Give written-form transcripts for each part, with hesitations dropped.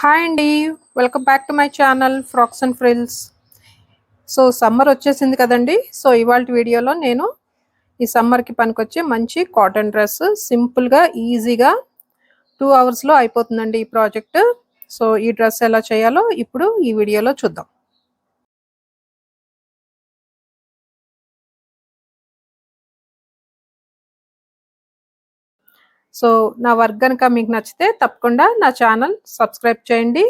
Hi అండి, welcome back to my channel frocks and frills. So summer వచ్చేసింది కదండి. So ఇవాళ వీడియోలో నేను ఈ సమ్మర్కి పనికొచ్చే మంచి కాటన్ డ్రెస్ సింపుల్గా ఈజీగా 2 అవర్స్లో అయిపోతుందండి ఈ ప్రాజెక్ట్. సో ఈ డ్రెస్ ఎలా చేయాలో ఇప్పుడు ఈ వీడియోలో చూద్దాం. సో నా వర్క్ కనుక మీకు నచ్చితే తప్పకుండా నా ఛానల్ సబ్స్క్రైబ్ చేయండి,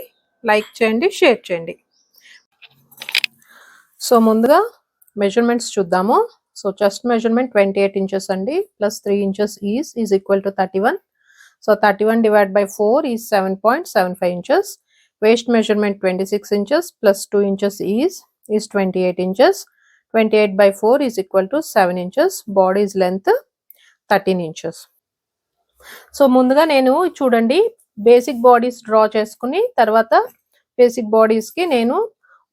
లైక్ చేయండి, షేర్ చేయండి. సో ముందుగా మెజర్మెంట్స్ చూద్దాము. సో చెస్ట్ మెజర్మెంట్ 28 inches అండి, plus 3 inches is equal to 31. So 31 divided by 4 is 7.75 inches. Waist measurement 26 inches plus 2 inches is 28 inches. 28 by 4 is equal to 7 inches. Body's length 13 inches. So ముందుగా నేను చూడండి basic bodies draw చేసుకుని తర్వాత basic బాడీస్కి నేను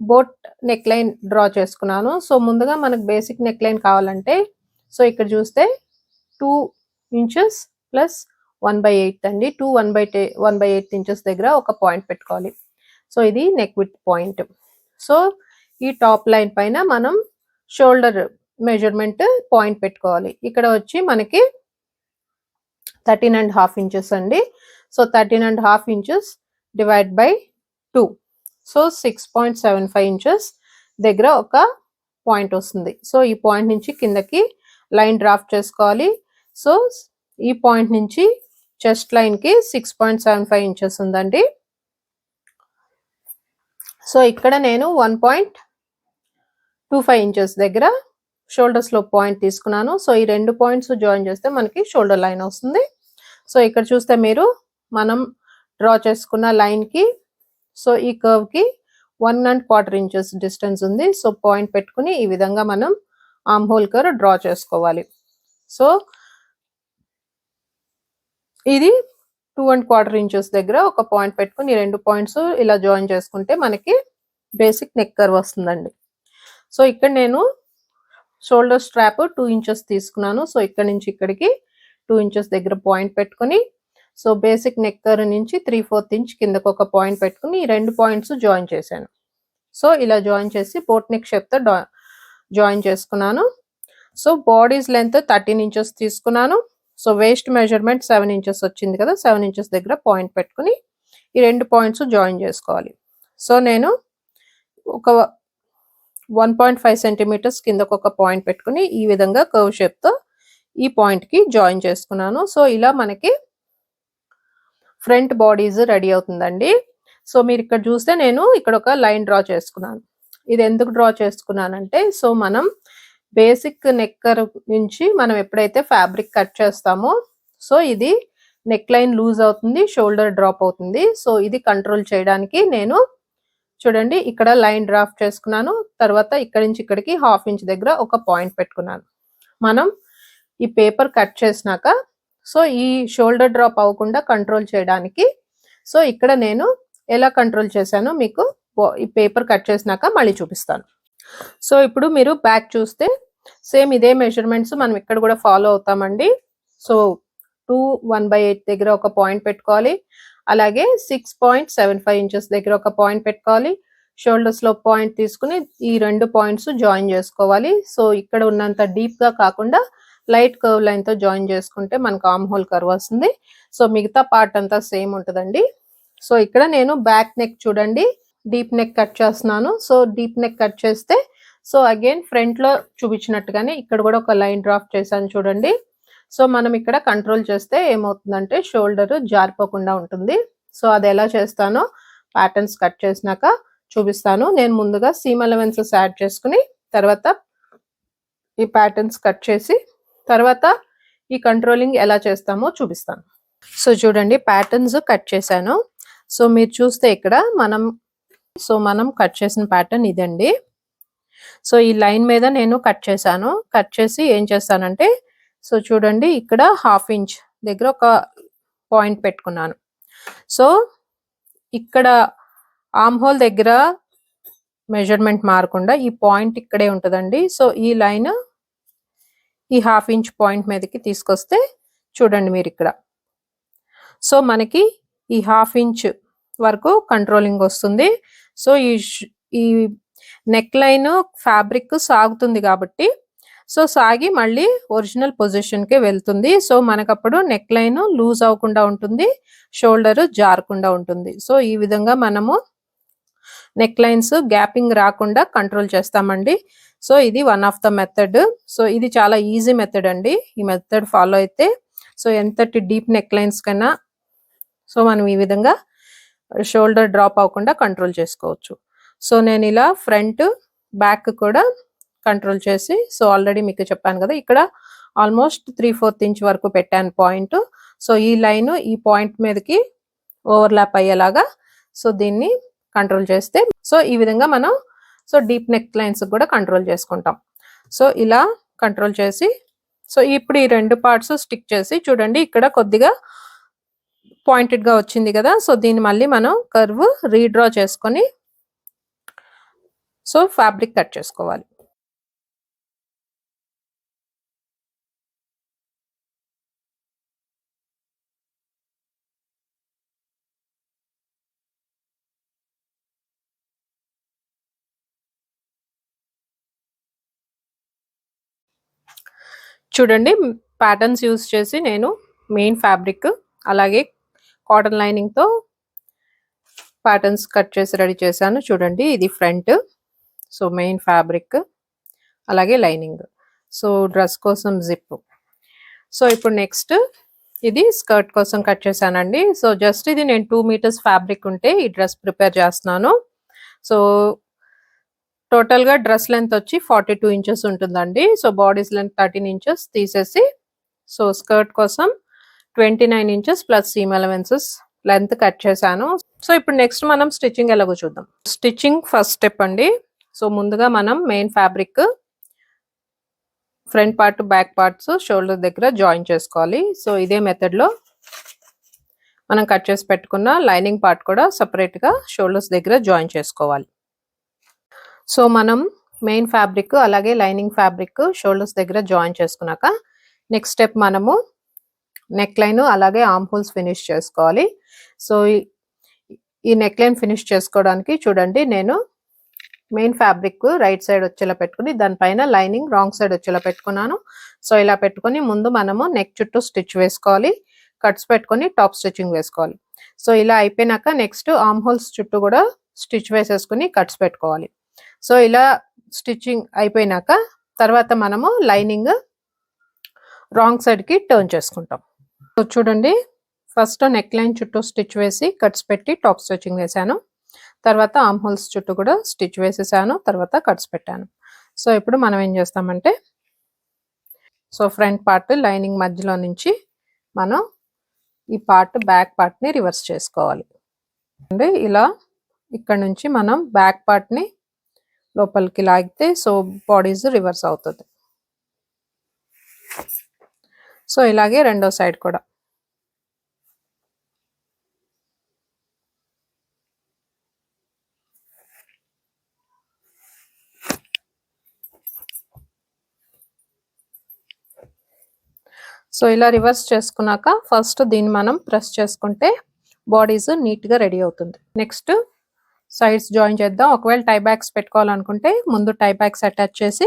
boat neck line draw చేసుకున్నాను. So ముందుగా మనకు basic neck line కావాలంటే సో ఇక్కడ చూస్తే 2 inches ప్లస్ 1/8 అండి. 1/8 inches దగ్గర ఒక పాయింట్ పెట్టుకోవాలి. సో ఇది నెక్ విత్ పాయింట్. సో ఈ టాప్ లైన్ పైన మనం షోల్డర్ మెజర్మెంట్ పాయింట్ పెట్టుకోవాలి. ఇక్కడ వచ్చి మనకి 13.5 inches అండి. So 13.5 inches divide by 2, so 6.75 inches దగ్గర ఒక పాయింట్ వస్తుంది. సో ఈ పాయింట్ నుంచి కిందకి లైన్ డ్రాఫ్ట్ చేసుకోవాలి. సో ఈ పాయింట్ నుంచి చెస్ట్ లైన్ కి 6.75 inches ఉందండి. సో ఇక్కడ నేను 1.25 inches దగ్గర షోల్డర్స్ లో పాయింట్ తీసుకున్నాను. సో ఈ రెండు పాయింట్స్ జాయిన్ చేస్తే మనకి షోల్డర్ లైన్ వస్తుంది. సో ఇక్కడ చూస్తే మీరు మనం డ్రా చేసుకున్న లైన్ కి సో ఈ కర్వ్ కి 1.25 inches డిస్టెన్స్ ఉంది. సో పాయింట్ పెట్టుకుని ఈ విధంగా మనం ఆర్మ్ హోల్ కర్వ్ డ్రా చేసుకోవాలి. సో ఇది 2.25 inches దగ్గర ఒక పాయింట్ పెట్టుకుని రెండు పాయింట్స్ ఇలా జాయిన్ చేసుకుంటే మనకి బేసిక్ నెక్ కర్వ్ వస్తుందండి. సో ఇక్కడ నేను షోల్డర్ స్ట్రాప్ 2 inches తీసుకున్నాను. సో ఇక్కడ నుంచి ఇక్కడికి 2 inches దగ్గర పాయింట్ పెట్టుకుని సో బేసిక్ నెక్ కర్వ్ నుంచి 3/4 inch కిందకు ఒక పాయింట్ పెట్టుకుని ఈ రెండు పాయింట్స్ జాయిన్ చేశాను. సో ఇలా జాయిన్ చేసి బోట్ నెక్ షేప్ తో జాయిన్ చేసుకున్నాను. సో బాడీస్ లెంత్ 13 inches తీసుకున్నాను. సో వేస్ట్ మెజర్మెంట్ 7 inches వచ్చింది కదా, 7 inches దగ్గర పాయింట్ పెట్టుకుని ఈ రెండు పాయింట్స్ జాయిన్ చేసుకోవాలి. సో నేను ఒక 1.5 centimeters కిందకు ఒక పాయింట్ పెట్టుకుని ఈ విధంగా కర్వ్ షేప్ తో ఈ పాయింట్ కి జాయిన్ చేసుకున్నాను. సో ఇలా మనకి ఫ్రంట్ బాడీస్ రెడీ అవుతుందండి. సో మీరు ఇక్కడ చూస్తే నేను ఇక్కడ ఒక లైన్ డ్రా చేసుకున్నాను. ఇది ఎందుకు డ్రా చేసుకున్నానంటే సో మనం బేసిక్ నెక్ కర్వ్ నుంచి మనం ఎప్పుడైతే ఫ్యాబ్రిక్ కట్ చేస్తామో సో ఇది నెక్ లైన్ లూజ్ అవుతుంది, షోల్డర్ డ్రాప్ అవుతుంది. సో ఇది కంట్రోల్ చేయడానికి నేను చూడండి ఇక్కడ లైన్ డ్రాఫ్ట్ చేసుకున్నాను. తర్వాత ఇక్కడ నుంచి ఇక్కడికి 1/2 inch దగ్గర ఒక పాయింట్ పెట్టుకున్నాను. మనం ఈ పేపర్ కట్ చేసినాక సో ఈ షోల్డర్ డ్రాప్ అవ్వకుండా కంట్రోల్ చేయడానికి సో ఇక్కడ నేను ఎలా కంట్రోల్ చేశానో మీకు ఈ పేపర్ కట్ చేసినాక మళ్ళీ చూపిస్తాను. సో ఇప్పుడు మీరు బ్యాక్ చూస్తే సేమ్ ఇదే మెజర్మెంట్స్ మనం ఇక్కడ కూడా ఫాలో అవుతామండి. సో 1/8 దగ్గర ఒక పాయింట్ పెట్టుకోవాలి. అలాగే 6.75 inches దగ్గర ఒక పాయింట్ పెట్టుకోవాలి. షోల్డర్స్ లో పాయింట్ తీసుకుని ఈ రెండు పాయింట్స్ జాయిన్ చేసుకోవాలి. సో ఇక్కడ ఉన్నంత డీప్ గా కాకుండా లైట్ కర్వ్ లైన్ తో జాయిన్ చేసుకుంటే మనకు ఆర్మ్ హోల్ కర్వ్ వస్తుంది. సో మిగతా పార్ట్ అంతా సేమ్ ఉంటుందండి. సో ఇక్కడ నేను బ్యాక్ నెక్ చూడండి డీప్ నెక్ కట్ చేస్తున్నాను. సో డీప్ నెక్ కట్ చేస్తే సో అగైన్ ఫ్రంట్ లో చూపించినట్టుగానే ఇక్కడ కూడా ఒక లైన్ డ్రాఫ్ట్ చేశాను చూడండి. సో మనం ఇక్కడ కంట్రోల్ చేస్తే ఏమవుతుందంటే షోల్డర్ జారిపోకుండా ఉంటుంది. సో అది ఎలా చేస్తానో ప్యాటర్న్స్ కట్ చేసినాక చూపిస్తాను. నేను ముందుగా సీమ్ అలవెన్సెస్ యాడ్ చేసుకుని తర్వాత ఈ ప్యాటర్న్స్ కట్ చేసి తర్వాత ఈ కంట్రోలింగ్ ఎలా చేస్తామో చూపిస్తాను. సో చూడండి ప్యాటర్న్స్ కట్ చేశాను. సో మీరు చూస్తే ఇక్కడ మనం కట్ చేసిన ప్యాటర్న్ ఇదండి. సో ఈ లైన్ మీద నేను కట్ చేశాను. కట్ చేసి ఏం చేస్తానంటే సో చూడండి ఇక్కడ 1/2 inch దగ్గర ఒక పాయింట్ పెట్టుకున్నాను. సో ఇక్కడ ఆర్మ్ హోల్ దగ్గర మెజర్మెంట్ మారకుండా ఈ పాయింట్ ఇక్కడే ఉంటుందండి. సో ఈ లైన్ ఈ 1/2 inch పాయింట్ మీదకి తీసుకొస్తే చూడండి మీరు ఇక్కడ సో మనకి ఈ 1/2 inch వరకు కంట్రోలింగ్ వస్తుంది. సో ఈ నెక్ లైన్ ఫ్యాబ్రిక్ సాగుతుంది కాబట్టి సో సాగి మళ్ళీ ఒరిజినల్ పొజిషన్కే వెళ్తుంది. సో మనకప్పుడు నెక్ లైన్ లూజ్ అవ్వకుండా ఉంటుంది, షోల్డర్ జారకుండా ఉంటుంది. సో ఈ విధంగా మనము నెక్ లైన్స్ గ్యాపింగ్ రాకుండా కంట్రోల్ చేస్తామండి. సో ఇది one of the method. So ఇది చాలా ఈజీ మెథడ్ అండి. ఈ మెథడ్ ఫాలో అయితే సో ఎంతటి డీప్ నెక్ లైన్స్ కన్నా సో మనం ఈ విధంగా షోల్డర్ డ్రాప్ అవ్వకుండా కంట్రోల్ చేసుకోవచ్చు. సో నేను ఇలా ఫ్రంట్ బ్యాక్ కూడా కంట్రోల్ చేసి సో ఆల్రెడీ మీకు చెప్పాను కదా, ఇక్కడ ఆల్మోస్ట్ 3/4 ఇంచ్ వరకు పెట్టాను పాయింట్. సో ఈ లైన్ ఈ పాయింట్ మీదకి ఓవర్లాప్ అయ్యేలాగా సో దీన్ని కంట్రోల్ చేస్తే సో ఈ విధంగా మనం సో డీప్ నెక్ లైన్స్ కూడా కంట్రోల్ చేసుకుంటాం. సో ఇలా కంట్రోల్ చేసి సో ఇప్పుడు ఈ రెండు పార్ట్స్ స్టిక్ చేసి చూడండి, ఇక్కడ కొద్దిగా పాయింటెడ్ గా వచ్చింది కదా. సో దీన్ని మళ్ళీ మనం కర్వ్ రీడ్రా చేసుకొని సో ఫ్యాబ్రిక్ కట్ చేసుకోవాలి. చూడండి, ప్యాటర్న్స్ యూజ్ చేసి నేను మెయిన్ ఫ్యాబ్రిక్ అలాగే కాటన్ లైనింగ్ తో ప్యాటర్న్స్ కట్ చేసి రెడీ చేశాను. చూడండి, ఇది ఫ్రంట్ సో మెయిన్ ఫ్యాబ్రిక్ అలాగే లైనింగ్. సో డ్రెస్ కోసం జిప్. సో ఇప్పుడు నెక్స్ట్ ఇది స్కర్ట్ కోసం కట్ చేశానండి. సో జస్ట్ ఇది నేను 2 మీటర్స్ ఫ్యాబ్రిక్ ఉంటే ఈ డ్రెస్ ప్రిపేర్ చేస్తున్నాను. సో టోటల్ గా డ్రెస్ లెంత్ వచ్చి 42 ఇంచెస్ ఉంటుందండి. సో బాడీస్ లెంత్ 13 ఇంచెస్ తీసేసి సో స్కర్ట్ కోసం 29 inches plus seam allowances length cut చేశాను. సో ఇప్పుడు నెక్స్ట్ మనం స్టిచ్చింగ్ ఎలాగో చూద్దాం. స్టిచ్చింగ్ ఫస్ట్ స్టెప్ అండి. సో ముందుగా మనం main fabric front part back parts shoulder దగ్గర జాయిన్ చేసుకోవాలి. సో ఇదే మెథడ్ లో మనం కట్ చేసి పెట్టుకున్న లైనింగ్ పార్ట్ కూడా సపరేట్ గా షోల్డర్స్ దగ్గర జాయిన్ చేసుకోవాలి. సో మనం మెయిన్ ఫ్యాబ్రిక్ అలాగే లైనింగ్ ఫ్యాబ్రిక్ షోల్డర్స్ దగ్గర జాయిన్ చేసుకున్నాక నెక్స్ట్ స్టెప్ మనము నెక్ లైన్ అలాగే ఆర్మ్ హోల్స్ ఫినిష్ చేసుకోవాలి. సో ఈ నెక్ లైన్ ఫినిష్ చేసుకోవడానికి చూడండి, నేను మెయిన్ ఫ్యాబ్రిక్ రైట్ సైడ్ వచ్చేలా పెట్టుకుని దానిపైన లైనింగ్ రాంగ్ సైడ్ వచ్చేలా పెట్టుకున్నాను. సో ఇలా పెట్టుకుని ముందు మనము నెక్ చుట్టూ స్టిచ్ వేసుకోవాలి, కట్స్ పెట్టుకొని టాప్ స్టిచ్చింగ్ వేసుకోవాలి. సో ఇలా అయిపోయినాక నెక్స్ట్ ఆర్మ్ హోల్స్ చుట్టూ కూడా స్టిచ్ వేసేసుకుని కట్స్ పెట్టుకోవాలి. సో ఇలా స్టిచ్చింగ్ అయిపోయినాక తర్వాత మనము లైనింగ్ రాంగ్ సైడ్ కి టర్న్ చేసుకుంటాం. సో చూడండి, ఫస్ట్ నెక్ లైన్ చుట్టూ స్టిచ్ వేసి కట్స్ పెట్టి టాప్ స్టిచ్చింగ్ వేసాను, తర్వాత ఆర్మ్ హోల్స్ చుట్టూ కూడా స్టిచ్ వేసేసాను, తర్వాత కట్స్ పెట్టాను. సో ఇప్పుడు మనం ఏం చేస్తామంటే సో ఫ్రంట్ పార్ట్ లైనింగ్ మధ్యలో నుంచి మనం ఈ పార్ట్ బ్యాక్ పార్ట్ ని రివర్స్ చేసుకోవాలి. అంటే ఇలా ఇక్కడ నుంచి మనం బ్యాక్ పార్ట్ ని లోపలికి లాగితే సో బాడీస్ రివర్స్ అవుతుంది. సో ఇలాగే రెండో సైడ్ కూడా. సో ఇలా రివర్స్ చేసుకున్నాక ఫస్ట్ దీన్ని మనం ప్రెస్ చేసుకుంటే బాడీస్ నీట్ గా రెడీ అవుతుంది. నెక్స్ట్ సైడ్స్ జాయిన్ చేద్దాం. ఒకవేళ టై బ్యాక్స్ పెట్టుకోవాలనుకుంటే ముందు టై బ్యాక్స్ అటాచ్ చేసి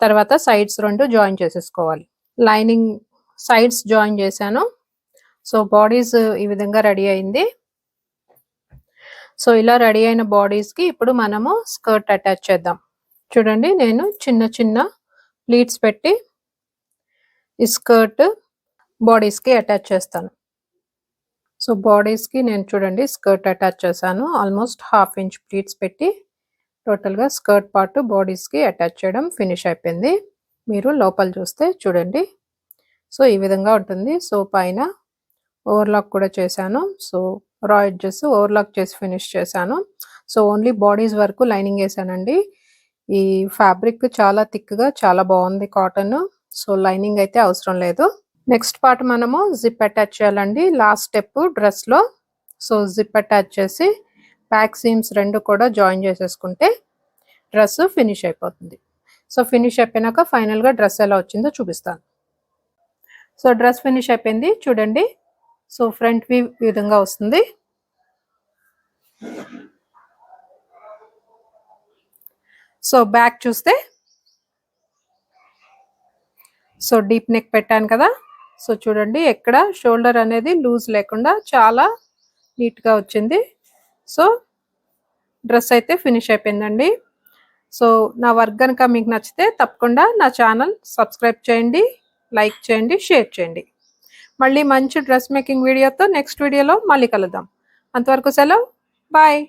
తర్వాత సైడ్స్ రెండు జాయిన్ చేసేసుకోవాలి. లైనింగ్ సైడ్స్ జాయిన్ చేశాను. సో బాడీస్ ఈ విధంగా రెడీ అయింది. సో ఇలా రెడీ అయిన బాడీస్ కి ఇప్పుడు మనము స్కర్ట్ అటాచ్ చేద్దాం. చూడండి, నేను చిన్న చిన్న ప్లీట్స్ పెట్టి ఈ స్కర్ట్ బాడీస్ కి అటాచ్ చేస్తాను. సో బాడీస్ కి నేను చూడండి స్కర్ట్ అటాచ్ చేశాను. ఆల్మోస్ట్ 1/2 ఇంచ్ ప్లీట్స్ పెట్టి టోటల్ గా స్కర్ట్ పార్ట్ బాడీస్ కి అటాచ్ చేయడం ఫినిష్ అయిపోయింది. మీరు లోపల చూస్తే చూడండి, సో ఈ విధంగా ఉంటుంది. సో పైన ఓవర్లాక్ కూడా చేశాను. సో రా ఎడ్జెస్ ఓవర్లాక్ చేసి ఫినిష్ చేశాను. సో ఓన్లీ బాడీస్ వరకు లైనింగ్ వేసానండి. ఈ ఫ్యాబ్రిక్ చాలా థిక్ గా చాలా బాగుంది కాటన్. సో లైనింగ్ అయితే అవసరం లేదు. నెక్స్ట్ పార్ట్ మనము జిప్ అటాచ్ చేయాలండి. లాస్ట్ స్టెప్ డ్రెస్ లో. సో జిప్ అటాచ్ చేసి బ్యాక్ సీమ్స్ రెండు కూడా జాయిన్ చేసేసుకుంటే డ్రెస్ ఫినిష్ అయిపోతుంది. సో ఫినిష్ అయిపోయినాక ఫైనల్ గా డ్రెస్ ఎలా వచ్చిందో చూపిస్తాను. సో డ్రెస్ ఫినిష్ అయిపోయింది చూడండి. సో ఫ్రంట్ వ్యూ ఈ విధంగా వస్తుంది. సో బ్యాక్ చూస్తే సో డీప్ నెక్ పెట్టాను కదా, సో చూడండి ఎక్కడ షోల్డర్ అనేది లూజ్ లేకుండా చాలా నీట్గా వచ్చింది. సో డ్రెస్ అయితే ఫినిష్ అయిపోయిందండి. సో నా వర్క్ కనుక మీకు నచ్చితే తప్పకుండా నా ఛానల్ సబ్స్క్రైబ్ చేయండి, లైక్ చేయండి, షేర్ చేయండి. మళ్ళీ మంచి డ్రెస్ మేకింగ్ వీడియోతో నెక్స్ట్ వీడియోలో మళ్ళీ కలుద్దాం. అంతవరకు సెలవు, బాయ్.